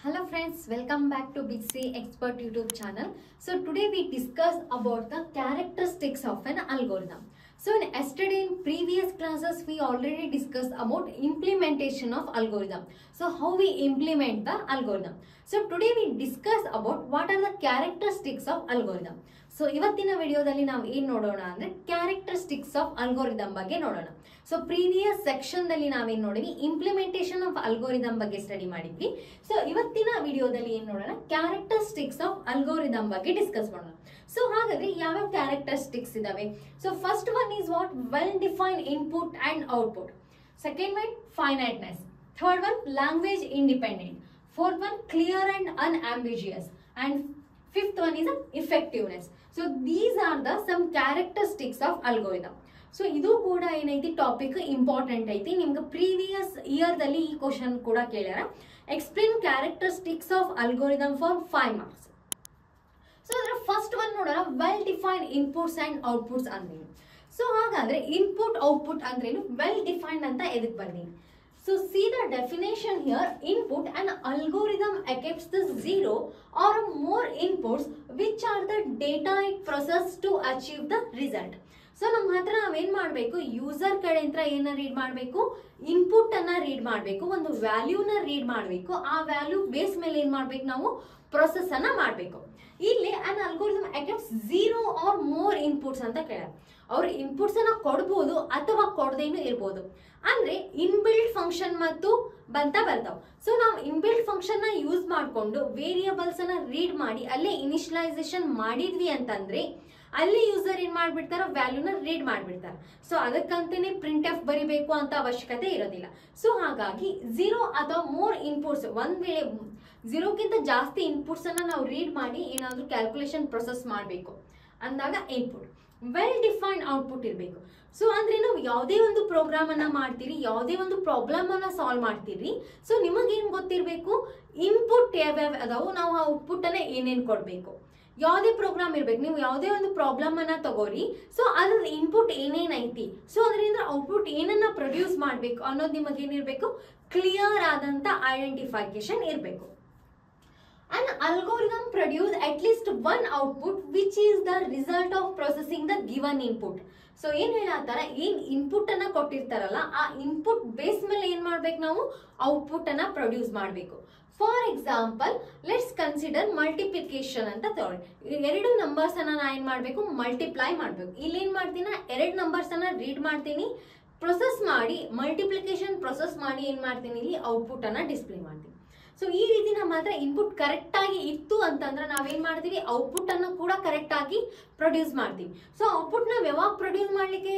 Hello friends, welcome back to Big C Expert YouTube channel. So today we discuss about the characteristics of an algorithm. So in previous classes we already discussed about implementation of algorithm. So how we implement the algorithm. So today we discuss about what are the characteristics of algorithm. So ಇವತ್ತಿನ ವಿಡಿಯೋದಲ್ಲಿ ನಾವು ಏನು ನೋಡೋಣ ಅಂದ್ರೆ characteristics of algorithm ಬಗ್ಗೆ ನೋಡೋಣ. So previous section ದಲ್ಲಿ ನಾವೇನ್ ನೋಡಿದ್ವಿ ಇಂಪ್ಲಿಮೆಂಟೇಷನ್ ಆಫ್ ಅಲ್ಗೋರಿದಮ್ ಬಗ್ಗೆ ಸ್ಟಡಿ ಮಾಡಿದ್ವಿ. ಸೊ ಇವತ್ತಿನ ವಿಡಿಯೋದಲ್ಲಿ ಏನ್ ನೋಡೋಣ ಕ್ಯಾರೆಕ್ಟರಿಸ್ಟಿಕ್ಸ್ ಆಫ್ ಅಲ್ಗೋರಿದಮ್ ಬಗ್ಗೆ ಡಿಸ್ಕಸ್ ಮಾಡೋಣ. ಸೊ ಹಾಗಾದ್ರೆ ಯಾವ್ಯಾವ ಕ್ಯಾರೆಕ್ಟರಿಸ್ಟಿಕ್ಸ್ ಇದಾವೆ? So first one is what well defined input and output. Second one finiteness. Third one language independent. Fourth one clear and unambiguous. And fifth one is effectiveness. So these are the some characteristics of algorithm. So ಇದು ಕೂಡ ಏನೈತಿ topic important ಐತಿ. ನಿಮ್ಗೆ previous year ದಲ್ಲಿ ಈ question ಕೂಡ ಕೇಳ್ಯಾರ. Explain characteristics of algorithm for 5 marks. So ಅದರ ಫಸ್ಟ್ ಒನ್ ನೋಡೋಣ well defined inputs and outputs ಅಂದ್ರೆ. ಸೊ ಹಾಗಾದ್ರೆ ಇನ್ಪುಟ್ ಔಟ್ಪುಟ್ ಅಂದ್ರೇನು, ವೆಲ್ ಡಿಫೈನ್ಡ್ ಅಂತ ಎದಕ್ ಬರ್ದೀನಿ. So see the definition here. Input an algorithm accepts the 0 or more inputs which are the data it processes to achieve the result. So ನಮ್ಮ ಹತ್ರ ನಾವೇನ್ ಮಾಡಬೇಕು, user ಕಡೆಯಿಂದ ಏನ ರೀಡ್ ಮಾಡಬೇಕು, ಇನ್ಪುಟ್ ಅನ್ನ ರೀಡ್ ಮಾಡಬೇಕು, ಒಂದು ವ್ಯಾಲ್ಯೂನ ರೀಡ್ ಮಾಡಬೇಕು. ಆ ವ್ಯಾಲ್ಯೂ ಬೇಸ್ ಮೇಲೆ ಏನ್ ಮಾಡ್ಬೇಕು, ನಾವು ಪ್ರೊಸೆಸ್ ಅನ್ನ ಮಾಡಬೇಕು. ಇಲ್ಲಿ ಅನ್ algorithm accepts 0 or more inputs ಅಂತ ಕೇಳ್ಯಾರ. ಅವ್ರು ಇನ್ಪುಟ್ಸ್ ಅನ್ನ ಕೊಡ್ಬೋದು ಅಥವಾ ಕೊಡದೇನು ಇರ್ಬೋದು. ಅಂದ್ರೆ ಇನ್ಬಿಲ್ಟ್ ಫಂಕ್ಷನ್ ಮತ್ತು ಬರ್ತಾವ. ಸೊ ನಾವು ಇನ್ಬಿಲ್ಟ್ ಫಂಕ್ಷನ್ ನ ಯೂಸ್ ಮಾಡಿಕೊಂಡು ವೇರಿಯಬಲ್ಸ್ ಅನ್ನ ರೀಡ್ ಮಾಡಿ ಅಲ್ಲೇ ಇನಿಷಿಯಲೈಸೇಷನ್ ಮಾಡಿದ್ವಿ ಅಂತಂದ್ರೆ ಅಲ್ಲಿ ಯೂಸರ್ ಏನ್ ಮಾಡ್ಬಿಡ್ತಾರ, ವ್ಯಾಲ್ಯೂನ ರೀಡ್ ಮಾಡ್ಬಿಡ್ತಾರ. ಸೊ ಅದಕ್ಕಂತಾನೆ ಪ್ರಿಂಟ್ ಎಫ್ ಬರಿಬೇಕು ಅಂತ ಅವಶ್ಯಕತೆ ಇರೋದಿಲ್ಲ. ಸೊ ಹಾಗಾಗಿ 0 ಅಥವಾ ಮೋರ್ ಇನ್ಪುಟ್ಸ್, ಒಂದ್ ವೇಳೆ 0ಕ್ಕಿಂತ ಜಾಸ್ತಿ ಇನ್ಪುಟ್ಸ್ ಅನ್ನ ನಾವು ರೀಡ್ ಮಾಡಿ ಏನಾದ್ರೂ ಕ್ಯಾಲ್ಕುಲೇಷನ್ ಪ್ರೊಸೆಸ್ ಮಾಡಬೇಕು ಅಂದಾಗ ಇನ್ಪುಟ್. ವೆಲ್ ಡಿಫೈನ್ಡ್ ಔಟ್ಪುಟ್ ಇರಬೇಕು. ಸೊ ಅಂದ್ರೆ ನಾವು ಯಾವುದೇ ಒಂದು ಪ್ರೋಗ್ರಾಮ್ ಅನ್ನ ಮಾಡ್ತೀರಿ, ಯಾವುದೇ ಒಂದು ಪ್ರಾಬ್ಲಮ್ ಅನ್ನ ಸಾಲ್ವ್ ಮಾಡ್ತೀರಿ, ಸೊ ನಿಮಗೇನ್ ಗೊತ್ತಿರಬೇಕು, ಇನ್ಪುಟ್ ಯಾವ್ಯಾವ ಅದಾವು, ನಾವು ಆ ಔಟ್ಪುಟ್ ಅನ್ನ ಏನೇನ್ ಕೊಡ್ಬೇಕು. ಯಾವುದೇ ಪ್ರೋಗ್ರಾಮ್ ಇರ್ಬೇಕು, ನೀವು ಯಾವುದೇ ಒಂದು ಪ್ರಾಬ್ಲಮ್ ಅನ್ನ ತಗೋರಿ, ಸೊ ಅದ್ರ ಇನ್ಪುಟ್ ಏನೇನ್ ಐತಿ, ಸೊ ಅದರಿಂದ ಔಟ್ಪುಟ್ ಏನನ್ನ ಪ್ರೊಡ್ಯೂಸ್ ಮಾಡ್ಬೇಕು ಅನ್ನೋದು ನಿಮಗೇನಿರ್ಬೇಕು, ಕ್ಲಿಯರ್ ಆದಂತ ಐಡೆಂಟಿಫಿಕೇಶನ್ ಇರಬೇಕು. An algorithm produce at least one output which is the result of processing the given input. So ಏನ್ ಹೇಳತ್ತಾರ, ಏನ್ ಇನ್ಪುಟ್ ಅನ್ನ ಕೊಟ್ಟಿರ್ತಾರಲ್ಲ ಆ ಇನ್ಪುಟ್ ಬೇಸ್ ಮೇಲೆ ಏನ್ ಮಾಡ್ಬೇಕು, ನಾವು ಔಟ್ಪುಟ್ ಅನ್ನ ಪ್ರೊಡ್ಯೂಸ್ ಮಾಡ್ಬೇಕು. For example let's consider multiplication ಅಂತ ತಗೊಳ್ಳಿ. ಎರಡು ನಂಬರ್ಸ್ ಅನ್ನ ನಾ ಏನ್ ಮಾಡ್ಬೇಕು, ಮಲ್ಟಿಪ್ಲೈ ಮಾಡ್ಬೇಕು. ಇಲ್ಲಿ ಏನ್ ಮಾಡ್ತೀನಿ, ಎರಡು ನಂಬರ್ಸ್ ಅನ್ನ ರೀಡ್ ಮಾಡ್ತೀನಿ, ಪ್ರೊಸೆಸ್ ಮಾಡಿ ಮಲ್ಟಿಪ್ಲಿಕೇಶನ್ ಪ್ರೊಸೆಸ್ ಮಾಡಿ ಏನ್ ಮಾಡ್ತೀನಿ, ಇಲ್ಲಿ ಔಟ್ಪುಟ್ ಅನ್ನ ಡಿಸ್ಪ್ಲೇ ಮಾಡ್ತೀನಿ. ಸೊ ಈ ರೀತಿ ನಮ್ಮ ಹತ್ರ ಇನ್ಪುಟ್ ಕರೆಕ್ಟ್ ಆಗಿ ಇತ್ತು ಅಂತಂದ್ರೆ ನಾವೇನ್ ಮಾಡ್ತೀವಿ, ಔಟ್ಪುಟ್ ಅನ್ನು ಕೂಡ ಕರೆಕ್ಟ್ ಆಗಿ ಪ್ರೊಡ್ಯೂಸ್ ಮಾಡ್ತೀವಿ. ಸೊ ಔಟ್ಪುಟ್ ನಾವ್ ಯಾವಾಗ ಪ್ರೊಡ್ಯೂಸ್ ಮಾಡ್ಲಿಕ್ಕೆ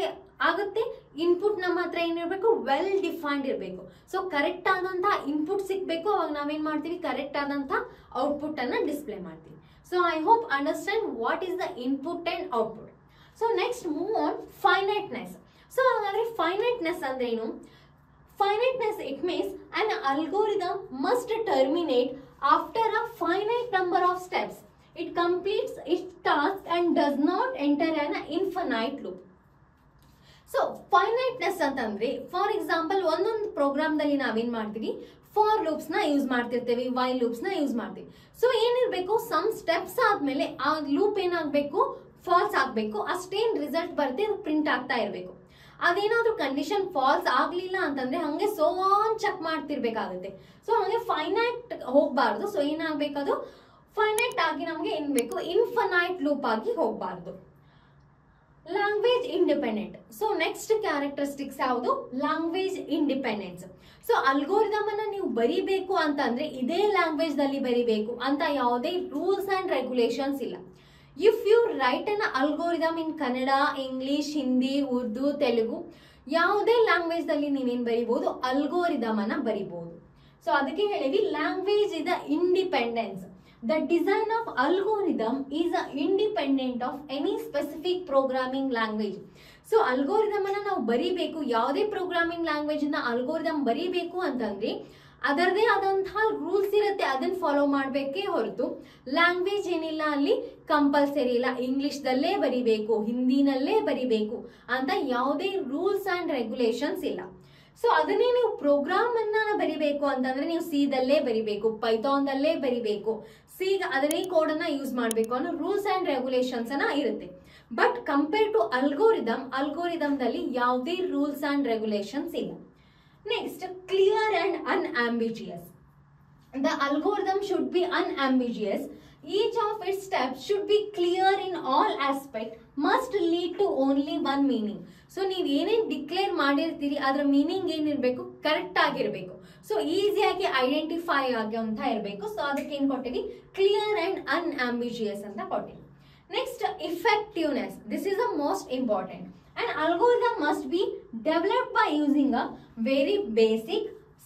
ಆಗುತ್ತೆ, ಇನ್ಪುಟ್ ನಮ್ಮ ಹತ್ರ ಏನಿರ್ಬೇಕು, ವೆಲ್ ಡಿಫೈನ್ಡ್ ಇರಬೇಕು. ಸೊ ಕರೆಕ್ಟ್ ಆದಂತಹ ಇನ್ಪುಟ್ ಸಿಗ್ಬೇಕು, ಅವಾಗ ನಾವೇನ್ ಮಾಡ್ತೀವಿ, ಕರೆಕ್ಟ್ ಆದಂತಹ ಔಟ್ಪುಟ್ ಅನ್ನ ಡಿಸ್ಪ್ಲೇ ಮಾಡ್ತೀವಿ. So I hope understand what is the input and output. So next move on finiteness. So ಹಾಗಾದ್ರೆ ಫೈನೈಟ್ನೆಸ್ ಅಂದ್ರೆ ಏನು? Finiteness, it means an algorithm must terminate after a finite number of steps. It completes its task and does not enter an infinite loop. So finiteness ಅಂತಂದ್ರೆ for example ಒಂದೊಂದು program ದಲ್ಲಿ ನಾವೇನ್ ಮಾಡ್ತೀವಿ, for loops ನ use ಮಾಡ್ತಿರ್ತೇವೆ, while loops ನ use ಮಾಡ್ತೀವಿ. So ಏನಿರ್ಬೇಕು, some steps ಆದ್ಮೇಲೆ ಆ ಲೂಪ್ ಏನಾಗಬೇಕು, ಫಾಲ್ಸ್ ಆಗ್ಬೇಕು. ಅಷ್ಟೇನ್ ರಿಸಲ್ಟ್ ಬರುತ್ತೆ, ಅದು ಪ್ರಿಂಟ್ ಆಗ್ತಾ ಇರಬೇಕು. ಅದೇನಾದ್ರೂ ಕಂಡೀಷನ್ ಫಾಲ್ಸ್ ಆಗ್ಲಿಲ್ಲ ಅಂತಂದ್ರೆ ಹಂಗೆ ಸೋ ಆನ್ ಚೆಕ್ ಮಾಡ್ತಿರ್ಬೇಕಾಗುತ್ತೆ. ಸೊ ಹಂಗೆ ಫೈನೈಟ್ ಹೋಗ್ಬಾರ್ದು. ಸೊ ಏನಾಗಬೇಕದು, ಫೈನೈಟ್ ಆಗಿ ನಮ್ಗೆ ಏನ್ ಬೇಕು, ಇನ್ಫೈನೈಟ್ ಲೂಪ್ ಆಗಿ ಹೋಗ್ಬಾರ್ದು. Language independent. So next characteristics ಯಾವುದು, ಲ್ಯಾಂಗ್ವೇಜ್ ಇಂಡಿಪೆಂಡೆನ್ಸ್. ಸೊ ಅಲ್ಗೋರಿದಮ್ ಅನ್ನ ನೀವು ಬರಿಬೇಕು ಅಂತಂದ್ರೆ ಇದೇ ಲ್ಯಾಂಗ್ವೇಜ್ ದಲ್ಲಿ ಬರಿಬೇಕು ಅಂತ ಯಾವುದೇ ರೂಲ್ಸ್ ಅಂಡ್ ರೆಗ್ಯುಲೇಷನ್ಸ್ ಇಲ್ಲ. If you write an algorithm in Kannada, English, Hindi, Urdu, Telugu, ಯಾವುದೇ ಲ್ಯಾಂಗ್ವೇಜ್ ದಲ್ಲಿ ನೀವೇನ್ ಬರಿಬಹುದು, ಅಲ್ಗೋರಿದಮ್ ಅನ್ನ ಬರಿಬಹುದು. ಸೊ ಅದಕ್ಕೆ ಹೇಳಿವಿ language is independence. The design of algorithm is independent of any specific programming language. So algorithm ಅನ್ನ ನಾವು ಬರಿಬೇಕು, ಯಾವುದೇ ಪ್ರೋಗ್ರಾಮಿಂಗ್ ಲ್ಯಾಂಗ್ವೇಜ್ ನ ಅಲ್ಗೋರಿದಮ್ ಬರಿಬೇಕು ಅಂತಂದ್ರೆ ಅದರದೇ ಆದಂತಹ ರೂಲ್ಸ್ ಇರುತ್ತೆ, ಅದನ್ನ ಫಾಲೋ ಮಾಡಬೇಕೇ ಹೊರತು ಲ್ಯಾಂಗ್ವೇಜ್ ಏನಿಲ್ಲ ಅಲ್ಲಿ ಕಂಪಲ್ಸರಿ ಇಲ್ಲ, ಇಂಗ್ಲಿಷ್ ದಲ್ಲೇ ಬರಿಬೇಕು, ಹಿಂದಿನಲ್ಲೇ ಬರಿಬೇಕು ಅಂತ ಯಾವುದೇ ರೂಲ್ಸ್ ಅಂಡ್ ರೆಗ್ಯುಲೇಷನ್ಸ್ ಇಲ್ಲ. ಸೊ ಅದನ್ನೇ ನೀವು ಪ್ರೋಗ್ರಾಮ್ ಅನ್ನ ಬರಿಬೇಕು ಅಂತಂದ್ರೆ ನೀವು ಸಿ ದಲ್ಲೇ ಬರಿಬೇಕು, ಪೈಥಾನ್ ದಲ್ಲೇ ಬರಿಬೇಕು, ಸಿ ಅದನ್ನೇ ಕೋಡ್ ಅನ್ನ ಯೂಸ್ ಮಾಡಬೇಕು ಅನ್ನೋ ರೂಲ್ಸ್ ಅಂಡ್ ರೆಗ್ಯುಲೇಷನ್ಸ್ ಅನ್ನ ಇರುತ್ತೆ. ಬಟ್ ಕಂಪೇರ್ ಟು ಅಲ್ಗೋರಿದಮ್ ದಲ್ಲಿ ಯಾವುದೇ ರೂಲ್ಸ್ ಅಂಡ್ ರೆಗ್ಯುಲೇಷನ್ಸ್ ಇಲ್ಲ. Next, clear and unambiguous. The algorithm should be unambiguous. Each of its steps should be clear in all aspects, must lead to only one meaning. So ನೀವು ಏನೇನು declare ಮಾಡಿರ್ತೀರಿ ಅದರ meaning ಏನಿರಬೇಕು, correct ಆಗಿರಬೇಕು. So ಈಸಿಯಾಗಿ identify ಆಗುವಂತ ಇರಬೇಕು. So ಅದಕ್ಕೆ ಏನು ಕೊಟ್ಟಿವಿ, ಕ್ಲಿಯರ್ ಅಂಡ್ ಅನ್ಆಂಬಿಜಿಯಸ್ ಅಂತ ಕೊಟ್ಟಿವಿ. Next, effectiveness. This is the most important. An algorithm must be developed by using a very basic,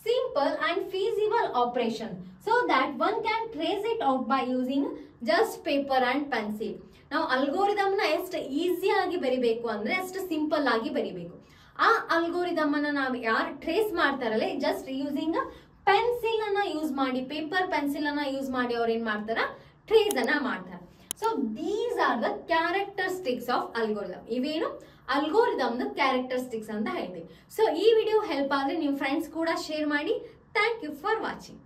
simple and feasible operation so that one can trace it out by using just paper and pencil. ನಾವು algorithm ನ ಎಷ್ಟು ಈಸಿಯಾಗಿ ಬರಿಬೇಕು ಅಂದ್ರೆ ಅಷ್ಟು simple ಆಗಿ ಬರಿಬೇಕು. ಆ ಅಲ್ಗೋರಿದಮ್ ಅನ್ನ ನಾವು ಯಾರು ಟ್ರೇಸ್ ಮಾಡ್ತಾರಲ್ಲ, ಜಸ್ಟ್ ಯೂಸಿಂಗ್ ಪೆನ್ಸಿಲ್ ಅನ್ನ ಯೂಸ್ ಮಾಡಿ, ಪೇಪರ್ ಪೆನ್ಸಿಲ್ ಅನ್ನ ಯೂಸ್ ಮಾಡಿ ಅವ್ರು ಏನ್ ಮಾಡ್ತಾರ, ಟ್ರೇಸ್ ಅನ್ನ ಮಾಡ್ತಾರೆ. So these are the characteristics of algorithm. ಇವೇನು ಅಲ್ಗೋರಿದಮ್ ಕ್ಯಾರೆಕ್ಟರಿಸ್ಟಿಕ್ಸ್ ಅಂತ ಹೇಳ್ತೀವಿ. ಸೊ ಈ ವಿಡಿಯೋ ಹೆಲ್ಪ್ ಆದ್ರೆ ನಿಮ್ಮ ಫ್ರೆಂಡ್ಸ್ ಕೂಡ ಶೇರ್ ಮಾಡಿ. Thank you for watching.